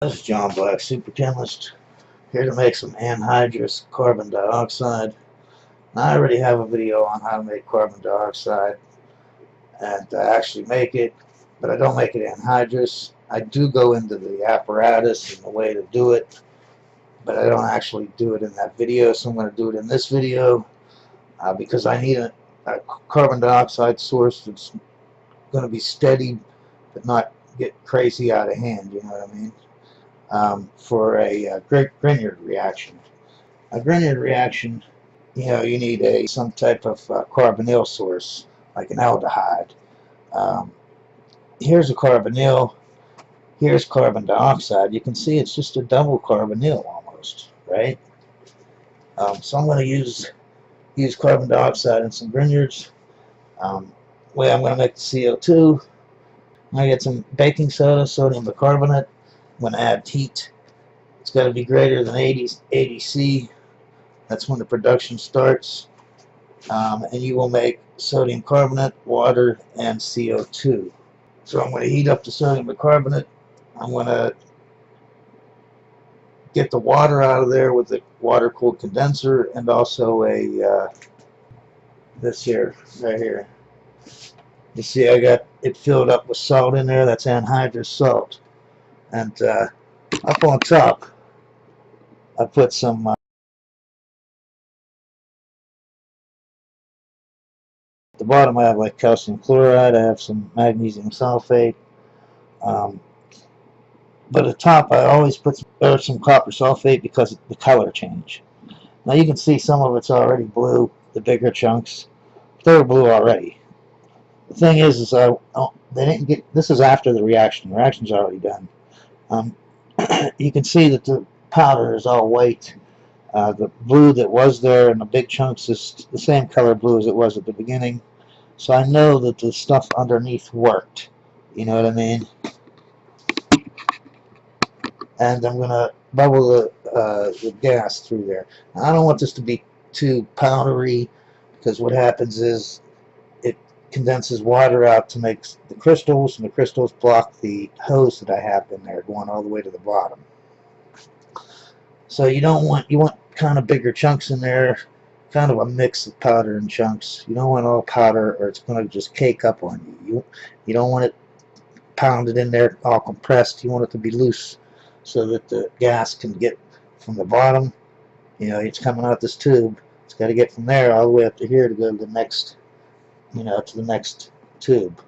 This is John Black, Super Chemist, here to make some anhydrous carbon dioxide. Now, I already have a video on how to make carbon dioxide and actually make it, but I don't make it anhydrous. I do go into the apparatus and the way to do it, but I don't actually do it in that video, so I'm going to do it in this video because I need a carbon dioxide source that's going to be steady but not get crazy out of hand, you know what I mean? For a grignard reaction. A grignard reaction, you need some type of carbonyl source, like an aldehyde. Here's a carbonyl. Here's carbon dioxide. You can see it's just a double carbonyl almost, right? So I'm going to use carbon dioxide in some grignards. Way I'm going to make the CO2. I get some baking soda, sodium bicarbonate. I'm going to add heat. It's got to be greater than 80 C. That's when the production starts. And you will make sodium carbonate, water, and CO2. So I'm going to heat up the sodium bicarbonate. I'm going to get the water out of there with the water-cooled condenser and also this here, right here. You see I got it filled up with salt in there. That's anhydrous salt. And up on top, I put some at the bottom I have like calcium chloride, I have some magnesium sulfate. But at the top I always put some copper sulfate because of the color change. Now you can see some of it's already blue, the bigger chunks. They were blue already. The thing is they didn't get, this is after the reaction. The reaction's already done. You can see that the powder is all white. The blue that was there in the big chunks is the same color blue as it was at the beginning. So I know that the stuff underneath worked. You know what I mean? And I'm going to bubble the gas through there. Now, I don't want this to be too powdery because what happens is it condenses water out to make the crystals, and the crystals block the hose that I have in there going all the way to the bottom. So you want kind of bigger chunks in there, kind of a mix of powder and chunks. You don't want all powder or it's going to just cake up on you. You don't want it pounded in there all compressed. You want it to be loose so that the gas can get from the bottom. It's coming out this tube. It's got to get from there all the way up to here to go to the next, to the next tube.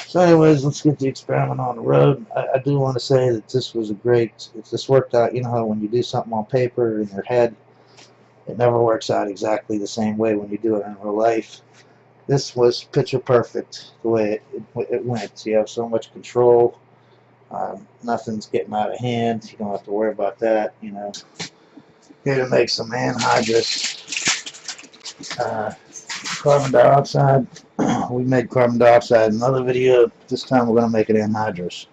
So anyways, let's get the experiment on the road. I do want to say that this was if this worked out, how when you do something on paper in your head, it never works out exactly the same way when you do it in real life. This was picture perfect the way it went. You have so much control. Nothing's getting out of hand. You don't have to worry about that. Here to make some anhydrous carbon dioxide. We made carbon dioxide in another video. This time we're going to make it anhydrous.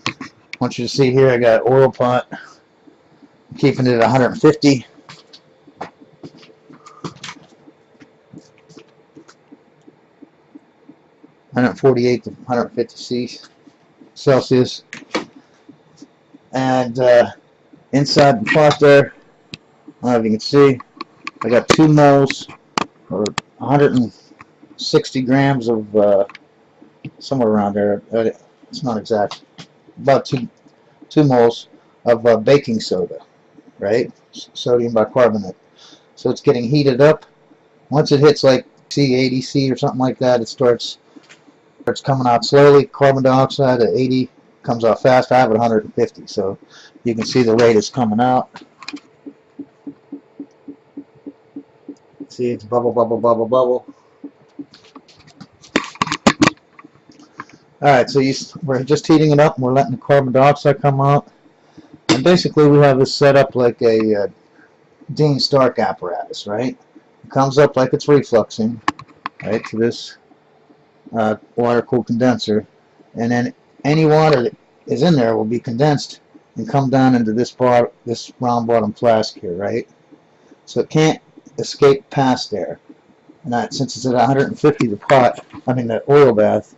I want you to see here I got an oil pot. I'm keeping it at 150. (148 to 150 Celsius). And inside the pot there, I don't know if you can see, I got 2 moles or 160 grams of somewhere around there. It's not exact. About 2 moles of baking soda, right? Sodium bicarbonate. So it's getting heated up. Once it hits like 80 C or something like that, it starts coming out slowly. Carbon dioxide at 80 comes out fast. I have it 150, so you can see the rate is coming out. See, it's bubble, bubble, bubble, bubble. Alright, so we're just heating it up and we're letting the carbon dioxide come out. And basically we have this set up like a Dean Stark apparatus, right? It comes up like it's refluxing, right, to this water-cooled condenser. And then any water that is in there will be condensed and come down into this round bottom flask here, right? So it can't escape past there. And since it's at 150, the oil bath,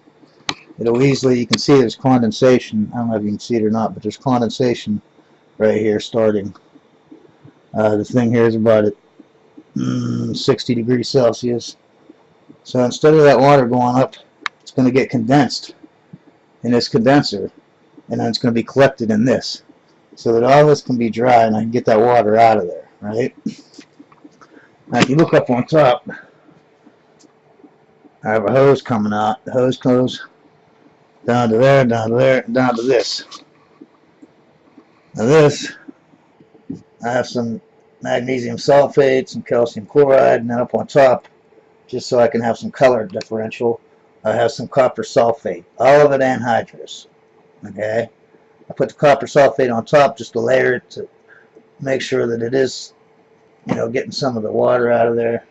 it'll easily, you can see there's condensation. I don't know if you can see it or not, but there's condensation right here starting. The thing here is about at 60 degrees Celsius. So instead of that water going up, it's going to get condensed in this condenser, and then it's going to be collected in this, so that all this can be dry and I can get that water out of there, right? Now if you look up on top, I have a hose coming out. The hose goes down to there, down to there, down to this. Now this, I have some magnesium sulfate, some calcium chloride, and then up on top, just so I can have some color differential, I have some copper sulfate, all of it anhydrous. Okay, I put the copper sulfate on top just to layer it to make sure that it is, you know, getting some of the water out of there.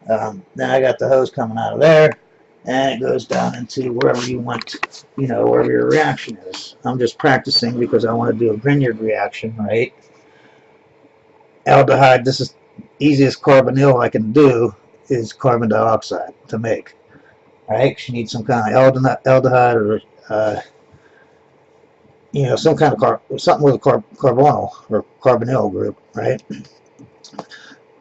Then I got the hose coming out of there, and it goes down into wherever you want, you know, wherever your reaction is. I'm just practicing because I want to do a grignard reaction, right? Aldehyde, this is easiest carbonyl I can do is carbon dioxide to make. Right? You need some kind of aldehyde or you know, some kind of something with a carbonyl or carbonyl group, right?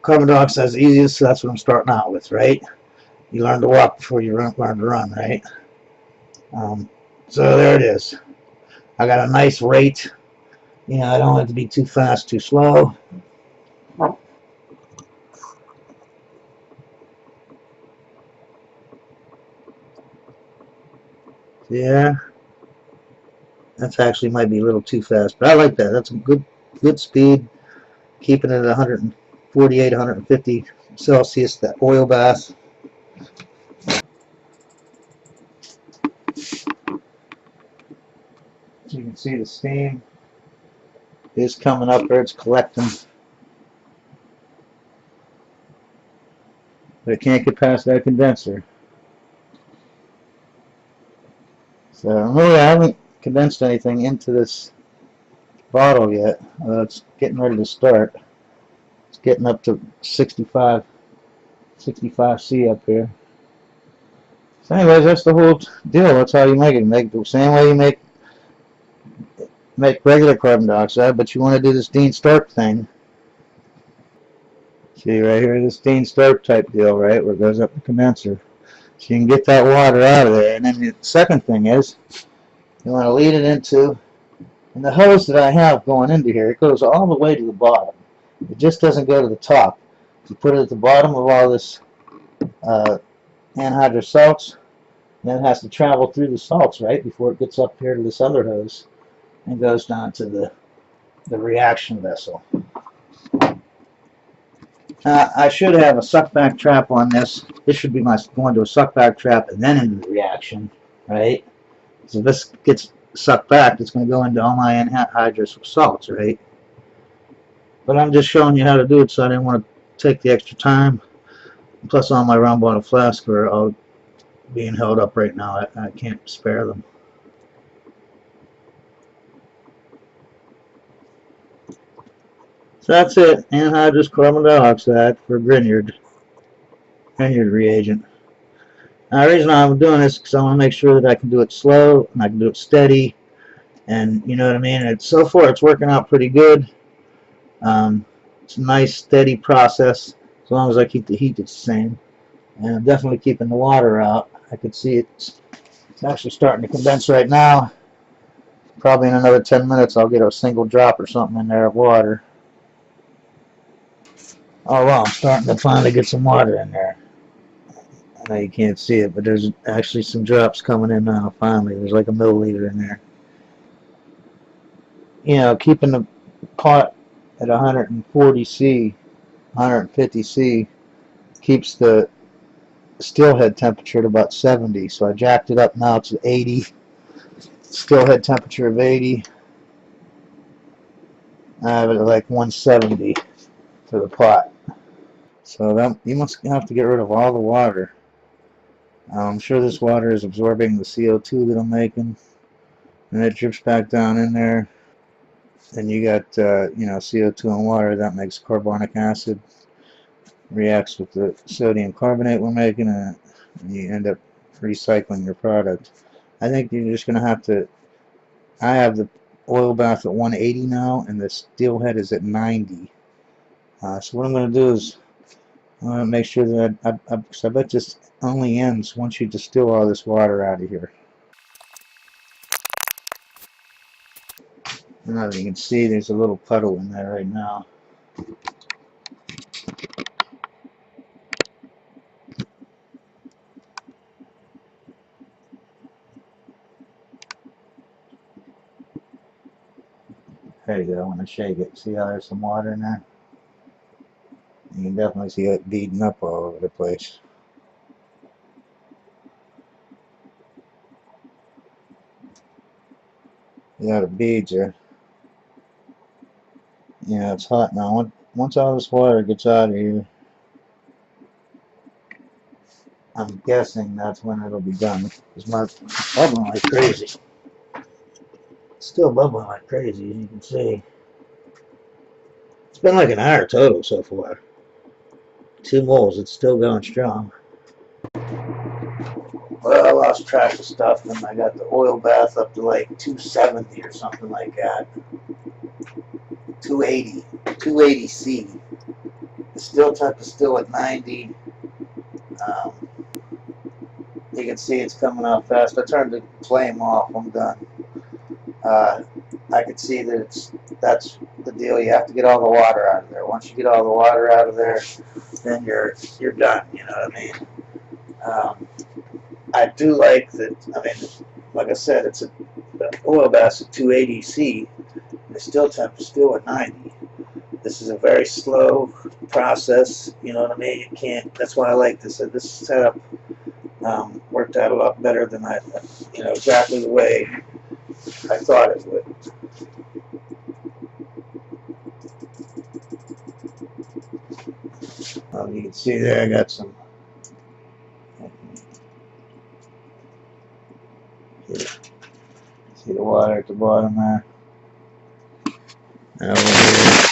Carbon dioxide is the easiest, so that's what I'm starting out with, right? You learn to walk before you learn to run, right? So there it is. I got a nice rate. You know, I don't want it to be too fast, too slow. Yeah, that's actually might be a little too fast, but I like that. That's a good speed. Keeping it at 148, 150 Celsius, that oil bath. So you can see the steam is coming up there, it's collecting. But it can't get past that condenser. So really I haven't condensed anything into this bottle yet. It's getting ready to start. It's getting up to 65 C up here. So anyways, that's the whole deal. That's how you make it. Make it the same way you make regular carbon dioxide, but you want to do this Dean Stark thing. See right here, this Dean Stark type deal, right, where it goes up the condenser. So you can get that water out of there. And then the second thing is, you want to lead it into, and the hose that I have going into here, it goes all the way to the bottom. It just doesn't go to the top. You put it at the bottom of all this anhydrous salts, then it has to travel through the salts, right, before it gets up here to this other hose and goes down to the reaction vessel. I should have a suckback trap on this. This should be my going to a suckback trap and then into the reaction, right? So if this gets sucked back, it's going to go into all my anhydrous salts, right? But I'm just showing you how to do it, so I didn't want to take the extra time. Plus, all my round bottle flasks are all being held up right now. I can't spare them. So that's it. Anhydrous carbon dioxide for grignard reagent. Now, the reason I'm doing this is because I want to make sure that I can do it slow and I can do it steady, and you know what I mean. And so far, it's working out pretty good. It's a nice, steady process as long as I keep the heat the same, and I'm definitely keeping the water out. I can see it's actually starting to condense right now. Probably in another 10 minutes, I'll get a single drop or something in there of water. Oh well, I'm starting to finally get some water in there. I know you can't see it, but there's actually some drops coming in now, finally. There's like a milliliter in there. You know, keeping the pot at 140 C, 150 C, keeps the still head temperature at about 70. So I jacked it up now to 80. Still head temperature of 80. I have it at like 170 for the pot. So that, you must have to get rid of all the water. I'm sure this water is absorbing the CO2 that I'm making, and it drips back down in there. Then you got you know, CO2 and water. That makes carbonic acid, reacts with the sodium carbonate we're making, and you end up recycling your product. I think you're just going to have to. I have the oil bath at 180 now, and the steelhead is at 90. So what I'm going to do is I'm going to make sure that I bet this only ends once you distill all this water out of here. Now you can see there's a little puddle in there right now. There you go. When I shake it, see how there's some water in there? You can definitely see it beading up all over the place. Yeah, the beads are. Yeah, it's hot now. Once all this water gets out of here, I'm guessing that's when it'll be done. It's bubbling like crazy. It's still bubbling like crazy, as you can see. It's been like an hour total so far. 2 moles. It's still going strong. Well, I lost track of stuff, and I got the oil bath up to like 270 or something like that. 280, 280C. The still temp is still at 90. You can see it's coming out fast. I turned the flame off. I'm done. I can see that that's the deal. You have to get all the water out of there. Once you get all the water out of there, then you're done. You know what I mean? I do like that. I mean, like I said, it's the oil bath at 280C. The still temp is still at 90. This is a very slow process. You know what I mean? You can't. That's why I like this. This setup worked out a lot better than exactly the way I thought it would. You can see there I got some. See the water at the bottom there. And over here.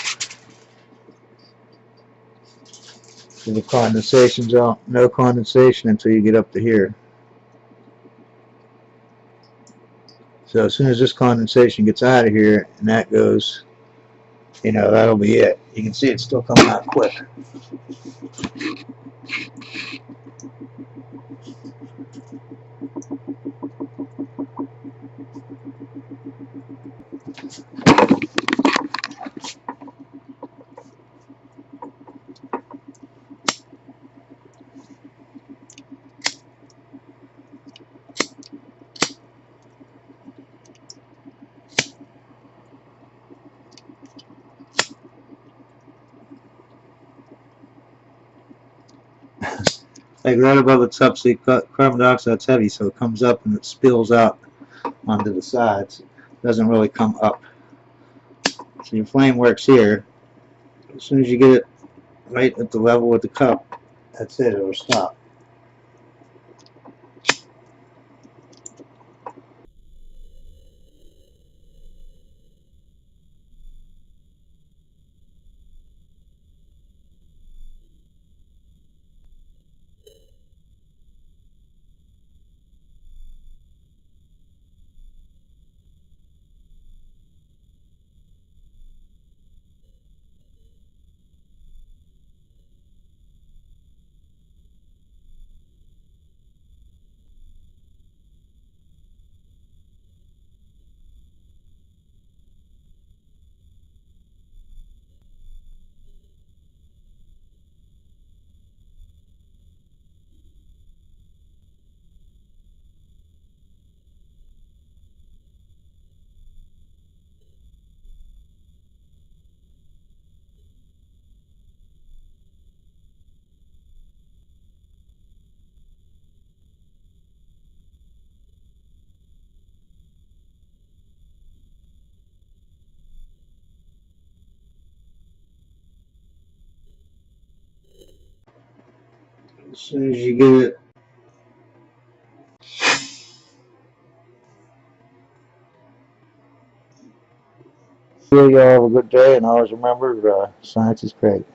See the condensation's out. No condensation until you get up to here. So as soon as this condensation gets out of here and that goes, that'll be it. You can see it's still coming out quick. Like right above the top, see carbon dioxide's heavy, so it comes up and it spills out onto the sides. It doesn't really come up. So your flame works here. As soon as you get it right at the level with the cup, that's it, it'll stop. As soon as you get it, y'all have a good day, and always remember, science is great.